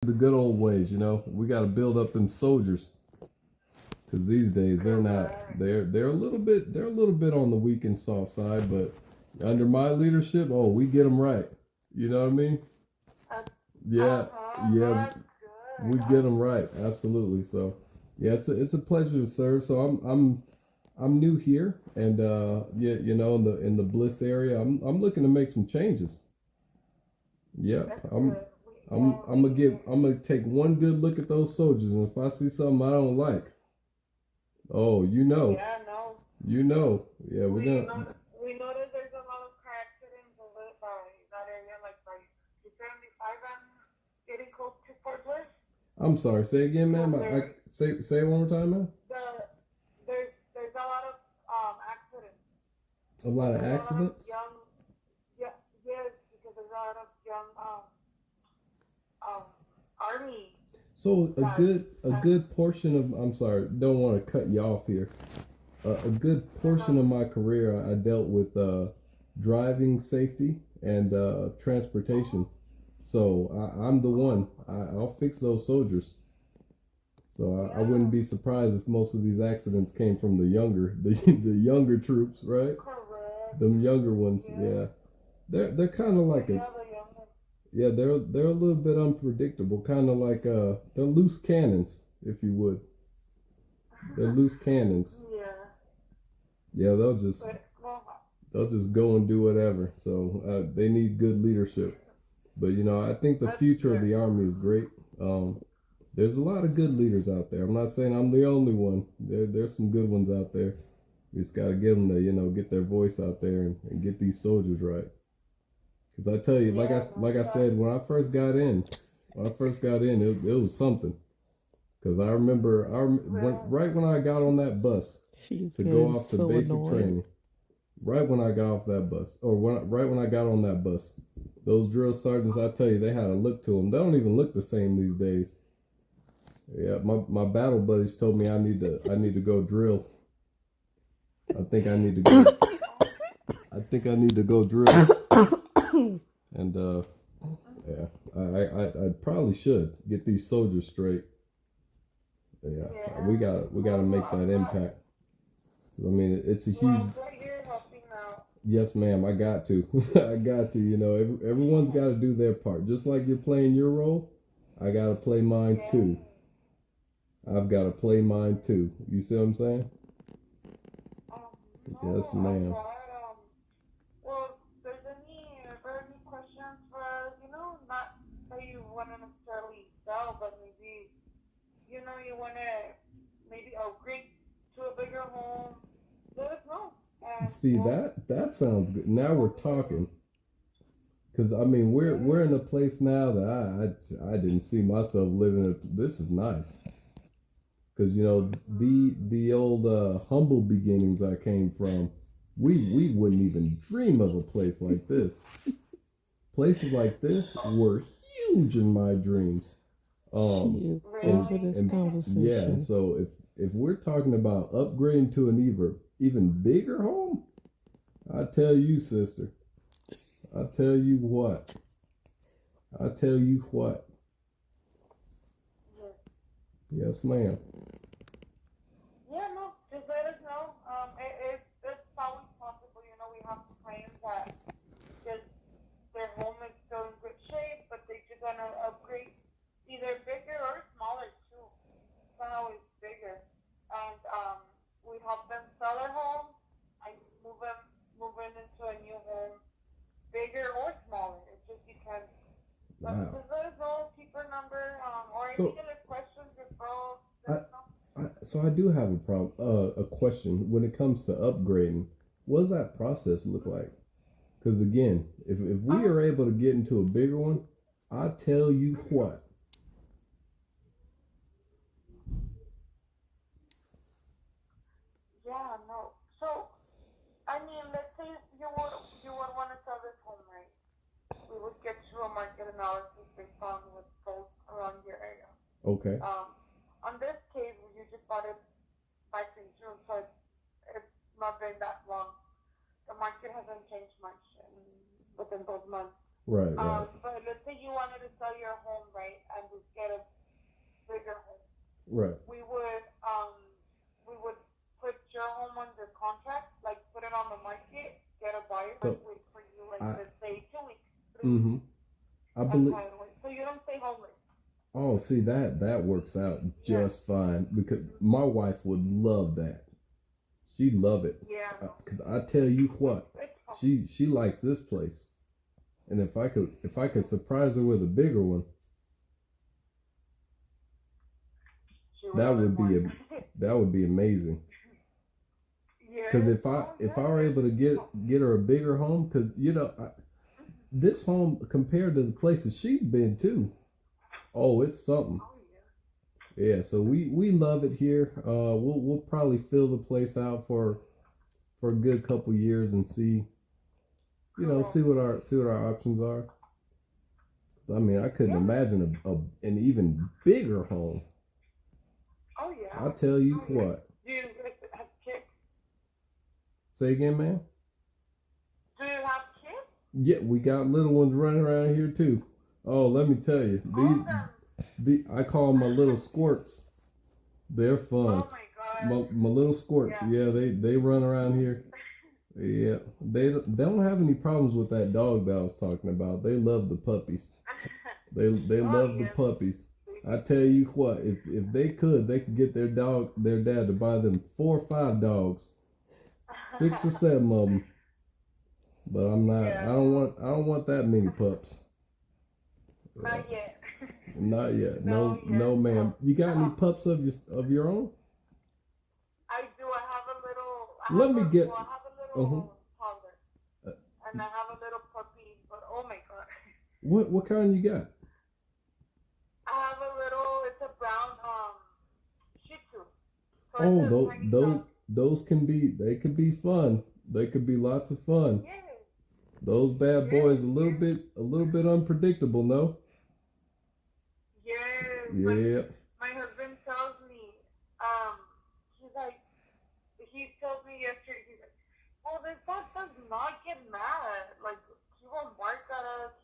The good old ways, we got to build up them soldiers because these days they're not. They're a little bit on the weak and soft side, but under my leadership, oh, we get them right. You know what I mean? Yeah, yeah, we get them right. Absolutely. So, yeah, it's a pleasure to serve. So I'm new here, and yeah, in the Bliss area, I'm looking to make some changes. Yeah, I'm gonna take one good look at those soldiers, and if I see something I don't like, oh, yeah, we're gonna. We noticed there's a lot of car accidents over by that area, like by 275 and getting close to Fort Bliss. I'm sorry. Say again, ma'am. Say it one more time, ma'am. There's a lot of accidents. A lot of There's a lot of accidents. young, yeah, yes, because there's a lot of young um army. So a good portion of, I'm sorry, don't want to cut you off here. A good portion of my career, I dealt with driving safety and transportation. So I'm the one. I'll fix those soldiers. So I wouldn't be surprised if most of these accidents came from the younger troops, right? Correct. Them younger ones, yeah. They're kind of like a, yeah, they're a little bit unpredictable, kind of like they're loose cannons, if you would. They're loose cannons. Yeah, they'll just go and do whatever. So they need good leadership. But I think the future of the Army is great. There's a lot of good leaders out there. I'm not saying I'm the only one. There's some good ones out there. We just got to get them to get their voice out there and get these soldiers right. Because I tell you, like I said, when I first got in, it was something. Because I remember, right when I got on that bus to go off to basic training, right when I got off that bus, or right when I got on that bus, those drill sergeants, I tell you, they had a look to them. They don't even look the same these days. Yeah, my battle buddies told me I need to go drill. I think I need to go drill. And yeah, I probably should get these soldiers straight. Yeah, we gotta make that impact. I mean, it's a huge. Yes, ma'am. I got to. I got to. Everyone's got to do their part. Just like you're playing your role, I got to play mine too. I've got to play mine too. You see what I'm saying? Yes, ma'am. Well, there's any questions for us? Not that you want to necessarily sell, but maybe you want to maybe upgrade to a bigger home. Let us know. See, that sounds good. Now we're talking. Because I mean, we're in a place now that I didn't see myself living in. This is nice. Because the old humble beginnings I came from, we wouldn't even dream of a place like this. Places like this were huge in my dreams. She is over this conversation. Yeah, so if we're talking about upgrading to an even bigger home, I tell you, sister. I tell you what. Yes, ma'am. Yeah, no, just let us know. It's always possible. We have clients that just their home is still in good shape, but they just want to upgrade either bigger or smaller too. It's not always bigger. And we help them sell their home and move into a new home, bigger or smaller. It just depends. Wow. Just let us know, keep our number, or any other questions, referrals. So I do have a question when it comes to upgrading. What does that process look like? Because again, if we are able to get into a bigger one, I tell you what. Yeah, no. So, I mean, let's say you would want to sell this home, right? We would get you a market analysis based on what's sold around your area. Okay. On this case, you just bought it back in June, so it's not been that long. The market hasn't changed much within those months. Right, right. But let's say you wanted to sell your home, right, and just get a bigger home. Right. We would put your home under contract, like put it on the market, get a buyer, So, wait for you, like let's say 2 weeks, 3 weeks. Mm-hmm. I believe. So you don't stay homeless. Oh, see that works out just fine because my wife would love that. She'd love it. Yeah. Cause I tell you what, she likes this place, and if I could surprise her with a bigger one, that would be amazing. Because if I were able to get her a bigger home, because this home compared to the places she's been to, oh, it's something. Yeah, so we love it here. We'll probably fill the place out for a good couple years and see what our options are. I mean, I couldn't imagine an even bigger home. Oh yeah. I'll tell you what. Do you have kids? Say again, ma'am? Do you have kids? Yeah, we got little ones running around here too. Oh, let me tell you, I call them my little squirts. They're fun. Oh my god. My little squirts. Yeah, they run around here. Yeah, they don't have any problems with that dog that I was talking about. They love the puppies. They love the puppies. I tell you what, if they could get their dad to buy them 4 or 5 dogs, 6 or 7 of them. But I'm not. Yeah. I don't want that many pups. Not yet. Not yet. No, ma'am. You got any pups of your own? I do. I have a little. I have a little toddler, and I have a little puppy. But oh my god. What kind you got? I have a little. It's a brown Shih Tzu. So those can be fun. They could be lots of fun. Yeah. Those bad boys a little bit unpredictable, no? Yes. Yeah. My husband tells me, he told me yesterday, he's like, well, this dog does not get mad. Like, he won't bark at us.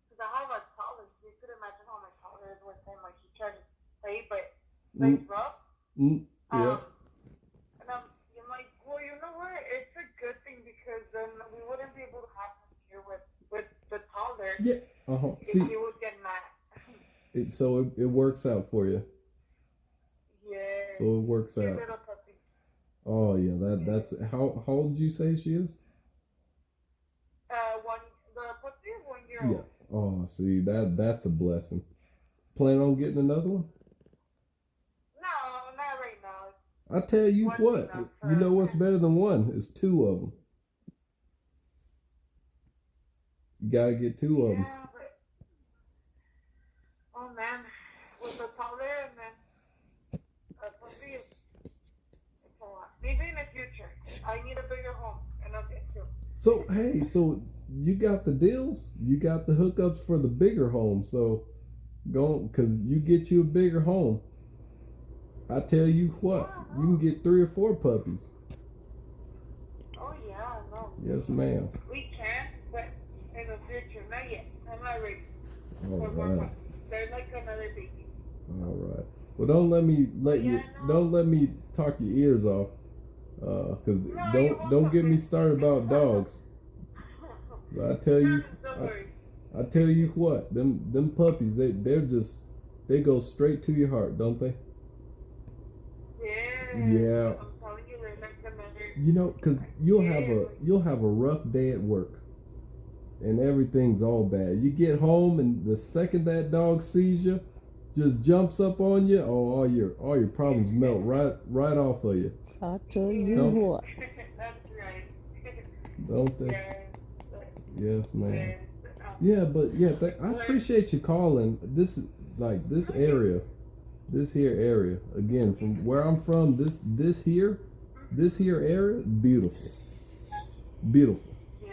Because I have a toddler. You could imagine how my toddler is with him. Like, he tries to play, but he's rough. Yeah. And I'm like, well, you know what? It's a good thing because then we wouldn't be able to have him here with the toddler. Yeah. See, he would get mad. So it works out for you. Yeah. So it works out. Little puppy. Oh yeah, that's how old did you say she is? The puppy is 1 year old. Yeah. Oh, see that's a blessing. Plan on getting another one? No, not right now. I tell you what, you know what's better than one? Is 2 of them. You gotta get 2 of them. But, oh man, with the toddler and then a puppy, it's a lot. Maybe in the future, I need a bigger home and I'll get 2. So hey, you got the deals, you got the hookups for the bigger home. So cause you get you a bigger home. I tell you what, you can get 3 or 4 puppies. Oh yeah, no. Yes, ma'am. We can, but in the future, not yet. I'm not ready. All right. They're like another baby. All right. Well, don't let me talk your ears off. Cause don't get me started about dogs. But I tell you what, them puppies, they go straight to your heart, don't they? Yeah. I'm telling you, they're like another. You know, cause you'll have a rough day at work, and everything's all bad. You get home, and the second that dog sees you, just jumps up on you. Oh, all your problems melt right off of you. I tell you what. That's right. Don't they? Yes, ma'am. Yeah, but yeah, I appreciate you calling. This area. This here area, again, from where I'm from, this here area, beautiful. Yeah,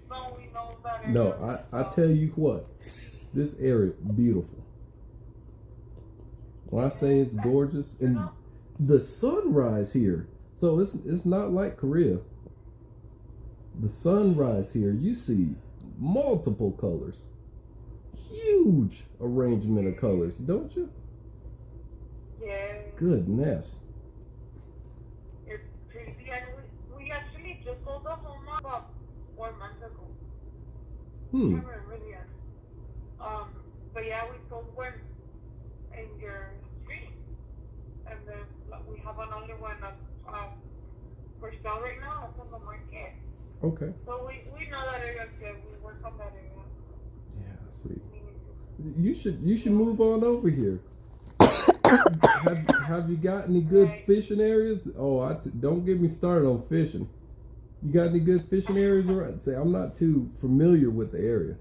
no, we know that. No, I tell you what, this area, beautiful. When I say it's gorgeous, and the sunrise here, so it's not like Korea. The sunrise here, you see multiple colors. huge arrangement of colors, don't you? Yeah. Goodness. It's crazy. And we actually just sold the home about 4 months ago. I can't remember the end. But yeah, we sold one in your street. And then we have another one for sale right now. It's on the market. Okay. So we know that area good. We work on that area. Yeah, see. You should move on over here. have you got any good fishing areas? Oh, don't get me started on fishing. You got any good fishing areas around? Say, I'm not too familiar with the area,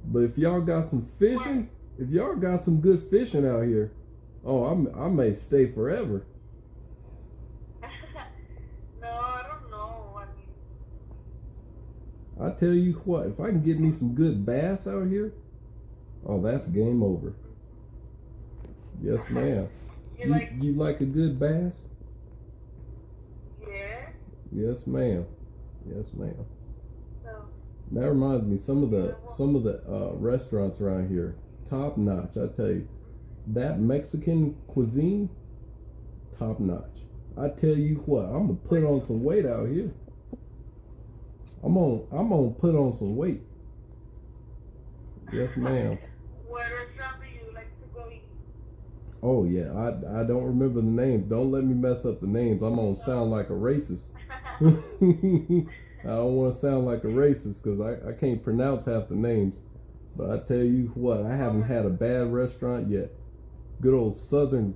but if y'all got some fishing, if y'all got some good fishing out here, oh, I may stay forever. No, I don't know. I mean, I tell you what, if I can get me some good bass out here, oh, that's game over. Yes, ma'am. You like a good bass? Yeah. Yes, ma'am. Yes, ma'am. So, That reminds me, some of the restaurants around here, top notch. I tell you, that Mexican cuisine, top notch. I tell you what, I'm gonna put on some weight out here. I'm gonna put on some weight. Yes, ma'am. what restaurant do you like to go eat? Oh yeah, I don't remember the names. Don't let me mess up the names. I'm gonna sound like a racist. I don't want to sound like a racist because I can't pronounce half the names. But I tell you what, I haven't had a bad restaurant yet. Good old Southern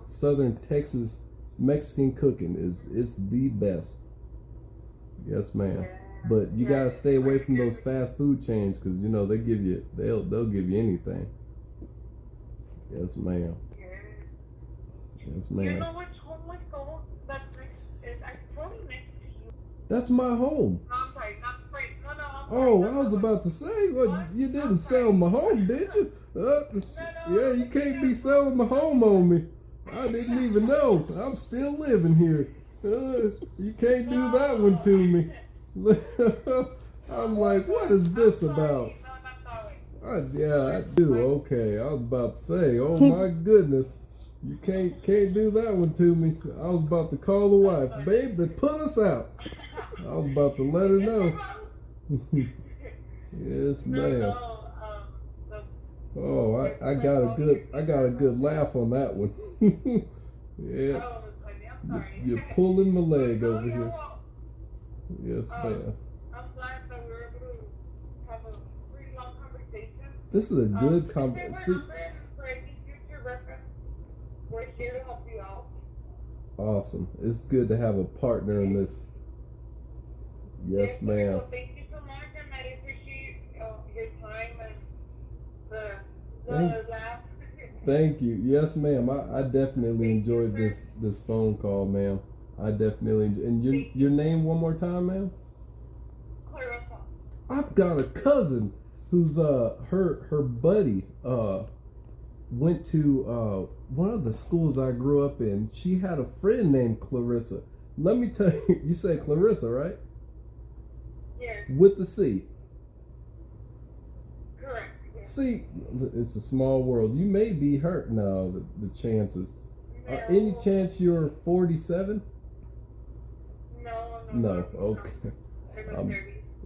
Southern Texas Mexican cooking it's the best. Yes, ma'am. But you gotta stay away from those fast food chains because you know they'll give you anything. Yes, ma'am. Yes, ma'am. You know which home we sold? That's probably next to you. That's my home. No, I'm sorry, not straight. No, I'm Oh, sorry. I was about to say, well, you didn't sell my home, did you? Yeah, you can't be selling my home on me. I didn't even know. I'm still living here. You can't do that one to me. I'm like, what is this about? Yeah, I do. Okay, I was about to say, oh my goodness, you can't do that one to me. I was about to call the wife, babe, they put us out. I was about to let her know. Yes, ma'am. Oh, I got a good laugh on that one. Yeah, you're pulling my leg over here. Yes, ma'am. I'm glad that we were able to have a pretty long conversation. This is a good conversation. For any future reference, we're here to help you out. Awesome. It's good to have a partner in this. Yes, ma'am. So thank you so much, and I appreciate your time and the laugh. Thank you. Yes, ma'am. I definitely enjoyed this phone call, ma'am. I definitely and your name one more time, ma'am. Clarissa. I've got a cousin who's her buddy went to one of the schools I grew up in. She had a friend named Clarissa. Let me tell you, you say Clarissa, right? Yes. With the C. Correct. Yes. See, it's a small world. You may be hurt. No, the chances. No. Any chance you're 47? No. Okay.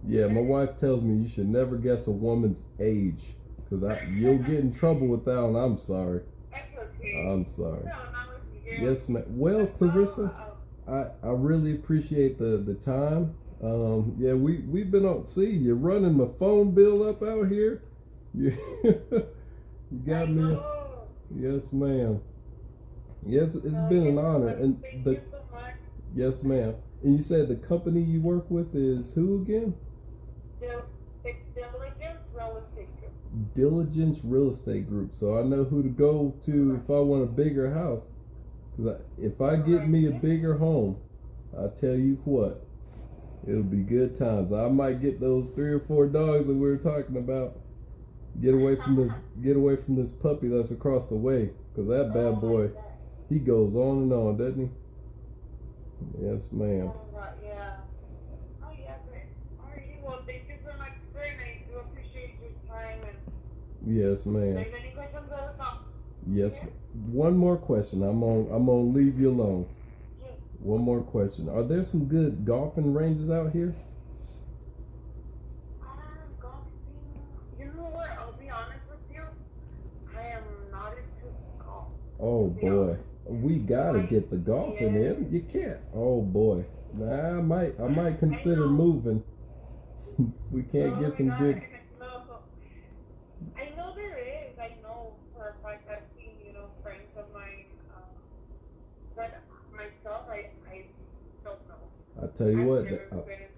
Yeah, my wife tells me you should never guess a woman's age because you'll get in trouble with that, and I'm sorry. That's okay. I'm sorry. No, not with you. Yes, ma'am. Well, Clarissa, I really appreciate the time. Yeah, we've been on. See, you're running my phone bill up out here. You got me. Yes, ma'am. Yes, it's been an honor. And thank you so much. Yes, ma'am. And you said the company you work with is who again? It's Diligence Real Estate Group. Diligence Real Estate Group. So I know who to go to if I want a bigger house. If I get me a bigger home, I tell you what, it'll be good times. I might get those 3 or 4 dogs that we were talking about. Get away from this puppy that's across the way, because that bad boy, he goes on and on, doesn't he? Yes, ma'am. Yeah. Oh, yeah, great. All right, well, thank you so much. Very nice. I do appreciate your time and Yes, ma'am. If any questions, let us know. Yes. Yeah. One more question. I'm gonna leave you alone. Yeah. One more question. Are there some good golfing ranges out here? Golfing. You know what? I'll be honest with you. I am not into golf. Oh boy, we gotta get the golfing in. You can't. Oh boy, nah, I might consider moving. We can't get some good. No. I know there is. I know for a fact I've seen, friends of mine. But myself, I don't know. I tell you what,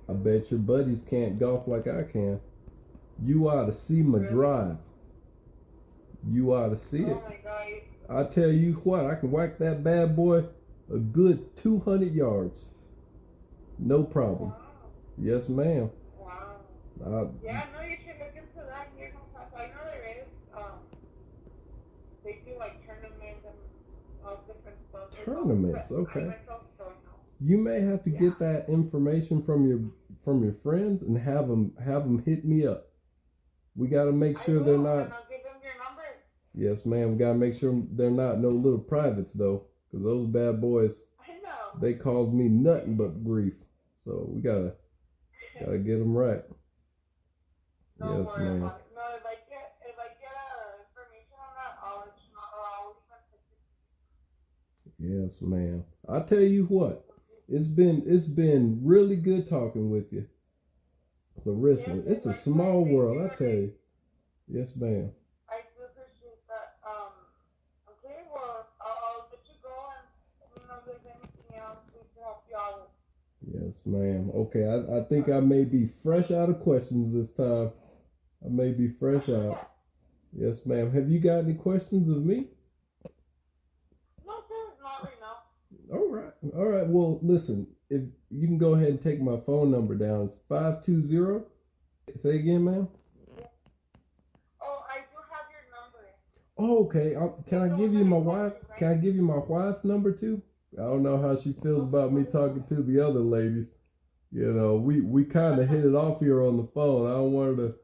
I bet your buddies can't golf like I can. You ought to see my drive. You ought to see it. Oh my God. I tell you what, I can whack that bad boy a good 200 yards. No problem. Wow. Yes, ma'am. Wow. Yeah, no, you should look into that here. I know there is. They do like tournaments and all different stuff. Tournaments, okay. I myself don't know. You may have to get that information from your friends and have them hit me up. We got to make sure they're not. And I'll give them your number. Yes, ma'am. We got to make sure they're not no little privates though, because those bad boys, I know. they cause me nothing but grief. So we gotta get them right. Don't Yes, worry ma'am. about it. No, if I get information on that, I'll Yes, ma'am. I tell you what, it's been really good talking with you, Clarissa. Yes, It's a small world, I tell you. Yes, ma'am. I do appreciate that. Okay, well, I'll let you go and let me know if there's anything else we can help you out with. Yes, ma'am. Okay, I think I may be fresh out of questions this time. I may be fresh out. Yes, ma'am. Have you got any questions of me? No, sir, not right now. All right. Well, listen, if you can go ahead and take my phone number down. It's 520. Say again, ma'am. Oh, I do have your number. Oh, okay. Can I give you my wife? Can I give you my wife's number too? I don't know how she feels about me talking to the other ladies. You know, we kind of hit it off here on the phone. I don't want her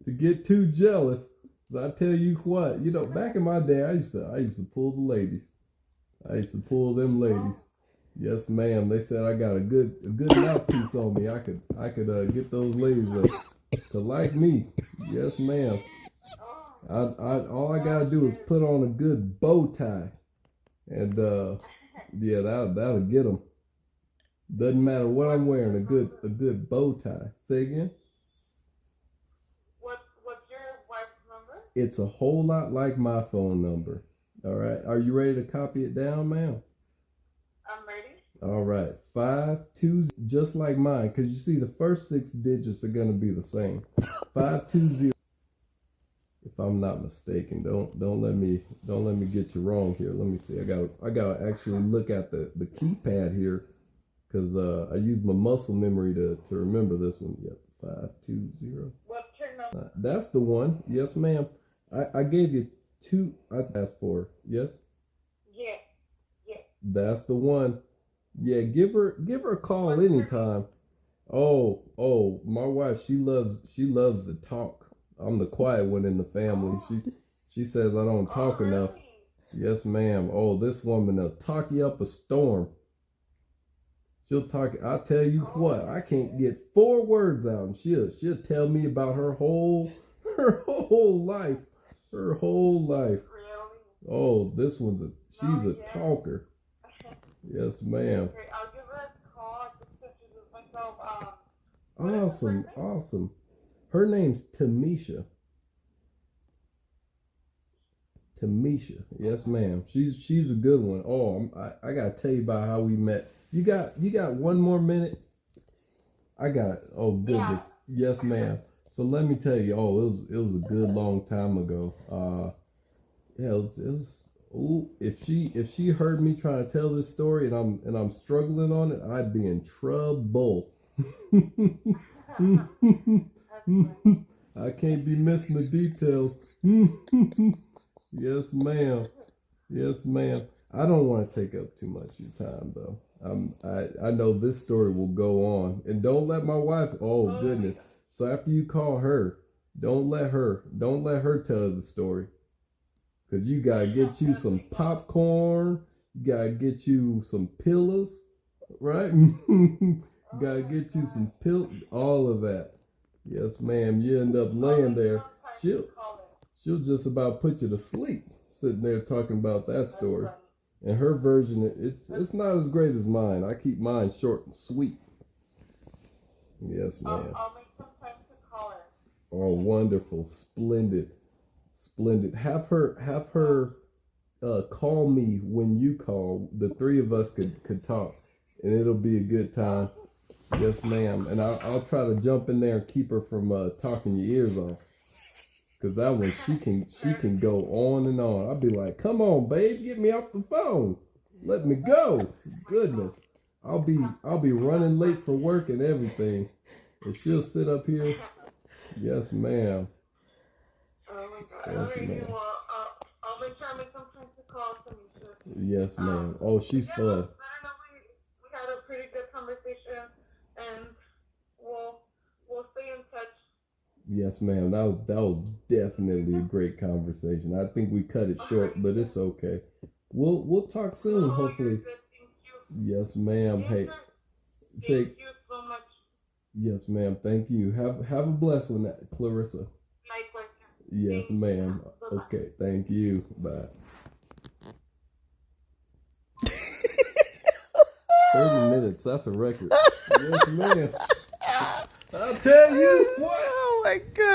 to get too jealous. But I tell you what, back in my day, I used to pull the ladies. I used to pull them ladies. Yes, ma'am. They said I got a good mouthpiece on me. I could get those ladies to like me. Yes, ma'am. All I gotta do is put on a good bow tie, and yeah, that'll get them. Doesn't matter what I'm wearing. A good bow tie. Say again. What's your wife's number? It's a whole lot like my phone number. All right. Are you ready to copy it down, ma'am? I'm ready. All right. 520, just like mine, because you see the first 6 digits are gonna be the same. 520. If I'm not mistaken, don't let me get you wrong here. Let me see. I gotta actually look at the keypad here, because I used my muscle memory to remember this one. Yep, 520. What's your number? That's the one. Yes, ma'am. I gave you 2. I asked for. Yes. Yeah. That's the one. Yeah, give her a call anytime. Oh, my wife, she loves to talk. I'm the quiet one in the family. She says I don't talk enough. Yes, ma'am. Oh, this woman will talk you up a storm. She'll talk. I tell you what, I can't get 4 words out, and she'll tell me about her whole life. Her whole life. Really? Oh, this she's a talker. Yes, ma'am. Okay, I'll give her a call just to introduce myself. Awesome. Her name's Tamisha. Yes, ma'am. She's a good one. Oh, I gotta tell you about how we met. You got one more minute? I got it. Oh goodness. Yeah. Yes, ma'am. So let me tell you. Oh, it was a good long time ago. Yeah, it was. Ooh, if she heard me trying to tell this story and I'm struggling on it, I'd be in trouble. I can't be missing the details. Yes, ma'am. Yes, ma'am. I don't want to take up too much of your time, though. I know this story will go on, and don't let my wife. Oh goodness! So after you call her, Don't let her tell the story. Cause you gotta get you some popcorn. You gotta get you some pillows, right? You gotta get you some all of that. Yes, ma'am. You end up laying there. She'll just about put you to sleep sitting there talking about that story. And her version, it's not as great as mine. I keep mine short and sweet. Yes, ma'am. I'll make some time to call her. Oh, wonderful, splendid. Have her call me when you call. The three of us could talk, and it'll be a good time. Yes, ma'am. And I'll try to jump in there and keep her from talking your ears off. Cause that one she can go on and on. I'll be like, come on, babe, get me off the phone. Let me go. Goodness. I'll be running late for work and everything. And she'll sit up here. Yes, ma'am. Oh my God. Yes, ma'am. Well, I'll make sure I make some time to call Tanisha. Yes, ma'am. Oh, she's fun. I don't know, we had a pretty good conversation, and we'll stay in touch. Yes, ma'am. That was definitely a great conversation. I think we cut it short, but it's okay. We'll talk soon, hopefully. Thank you. Yes, ma'am. Hey, say thank you so much. Yes, ma'am. Thank you. Have a blessed one, Clarissa. Likewise. Yes, ma'am. Okay. Thank you. Bye. 30 minutes. That's a record. Yes, ma'am. I'll tell you what. Oh my God.